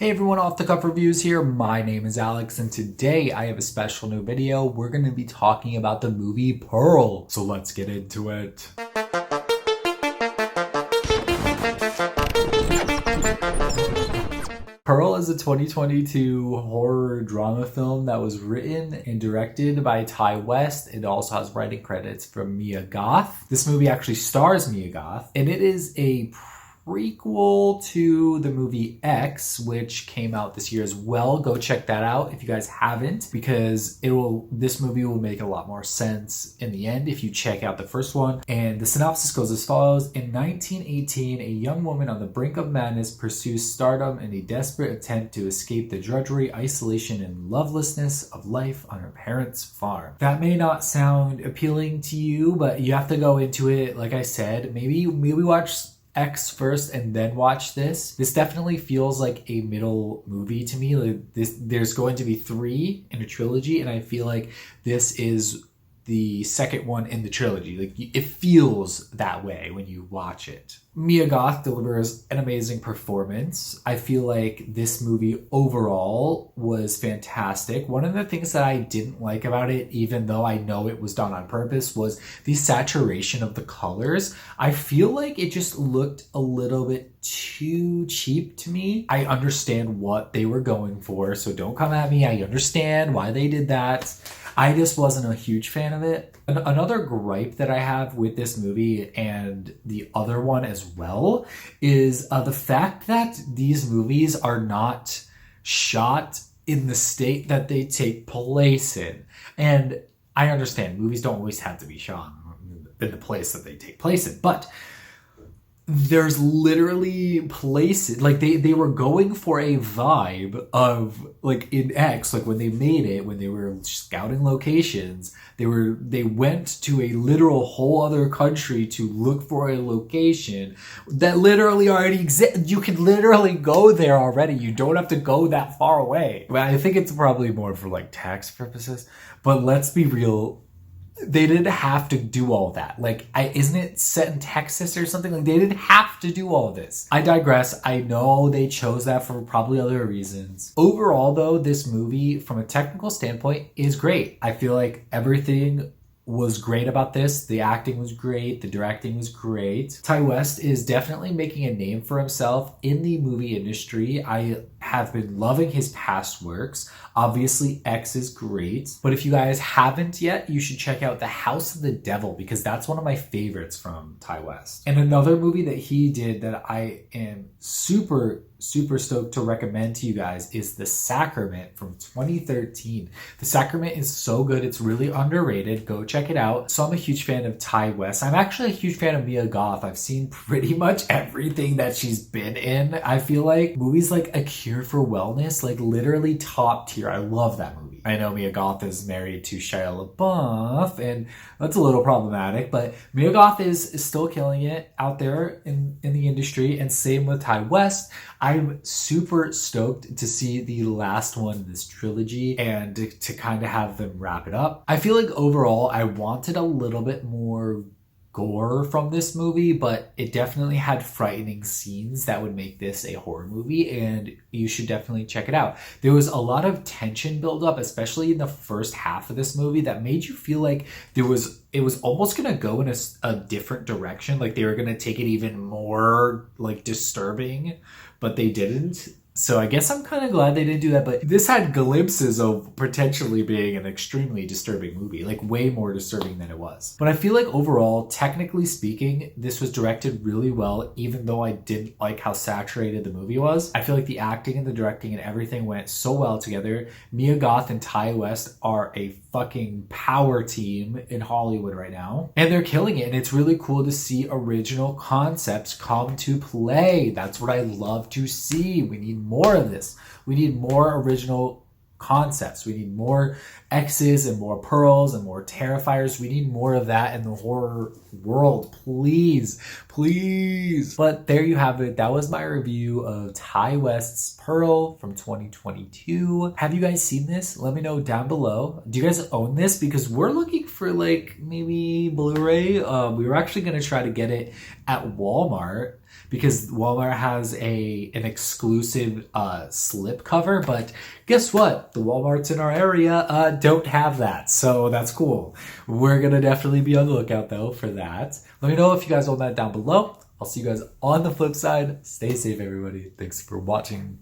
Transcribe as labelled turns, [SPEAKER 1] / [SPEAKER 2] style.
[SPEAKER 1] Hey everyone, Off the Cuff Reviews here. My name is Alex, and today I have a special new video. We're going to be talking about the movie Pearl. So let's get into it. Pearl is a 2022 horror drama film that was written and directed by Ty West. It also has writing credits from Mia Goth. This movie actually stars Mia Goth, and it is a prequel to the movie X, which came out this year as well. Go check that out if you guys haven't, because this movie will make a lot more sense in the end if you check out the first one. And the synopsis goes as follows. In 1918, a young woman on the brink of madness pursues stardom in a desperate attempt to escape the drudgery, isolation, and lovelessness of life on her parents' farm. That may not sound appealing to you, but you have to go into it. Like I said, maybe watch X first and then watch this. This definitely feels like a middle movie to me. There's going to be 3 in a trilogy, and I feel like this is the second one in the trilogy. It feels that way when you watch it. Mia Goth delivers an amazing performance. I feel like this movie overall was fantastic. One of the things that I didn't like about it, even though I know it was done on purpose, was the saturation of the colors. I feel like it just looked a little bit too cheap to me. I understand what they were going for, so don't come at me. I understand why they did that. I just wasn't a huge fan of it. Another gripe that I have with this movie and the other one as well is the fact that these movies are not shot in the state that they take place in. And I understand movies don't always have to be shot in the place that they take place in, but there's literally places like they were going for a vibe of like in X, like when they made it, when they were scouting locations, they went to a literal whole other country to look for a location that literally already exists. You can literally go there already. You don't have to go that far away. But I think it's probably more for like tax purposes. But let's be real. They didn't have to do all that. Isn't it set in Texas or something? Like, they didn't have to do all this. I digress. I know they chose that for probably other reasons. Overall, though, this movie, from a technical standpoint, is great. I feel like everything was great about this. The acting was great. The directing was great. Ty West is definitely making a name for himself in the movie industry. I have been loving his past works. Obviously, X is great. But if you guys haven't yet, you should check out The House of the Devil, because that's one of my favorites from Ty West. And another movie that he did that I am super stoked to recommend to you guys is The Sacrament from 2013. The Sacrament is so good. It's really underrated. Go check it out. So I'm a huge fan of Ty West. I'm actually a huge fan of Mia Goth. I've seen pretty much everything that she's been in. I feel like movies like A Cure for Wellness, like literally top tier. I love that movie. I know Mia Goth is married to Shia LaBeouf, and that's a little problematic, but Mia Goth is still killing it out there in the industry, and same with Ty West. I'm super stoked to see the last one in this trilogy and to kind of have them wrap it up. I feel like overall I wanted a little bit more gore from this movie, but it definitely had frightening scenes that would make this a horror movie, and you should definitely check it out. There was a lot of tension build up, especially in the first half of this movie, that made you feel like it was almost gonna go in a different direction, like they were gonna take it even more like disturbing, but they didn't. So I guess I'm kind of glad they didn't do that, but this had glimpses of potentially being an extremely disturbing movie, like way more disturbing than it was. But I feel like overall, technically speaking, this was directed really well, even though I didn't like how saturated the movie was. I feel like the acting and the directing and everything went so well together. Mia Goth and Ty West are a fucking power team in Hollywood right now, and they're killing it, and it's really cool to see original concepts come to play. That's what I love to see. We need more of this. We need more original concepts. We need more X's and more pearls and more terrifiers. We need more of that in the horror world, please. But there you have it. That was my review of Ty West's Pearl from 2022. Have you guys seen this? Let me know down below. Do you guys own this? Because we're looking for like maybe Blu-ray. We were actually going to try to get it at Walmart. because Walmart has an exclusive slip cover, but guess what? The Walmarts in our area don't have that, so that's cool. We're gonna definitely be on the lookout though for that. Let me know if you guys want that down below. I'll see you guys on the flip side. Stay safe, everybody. Thanks for watching.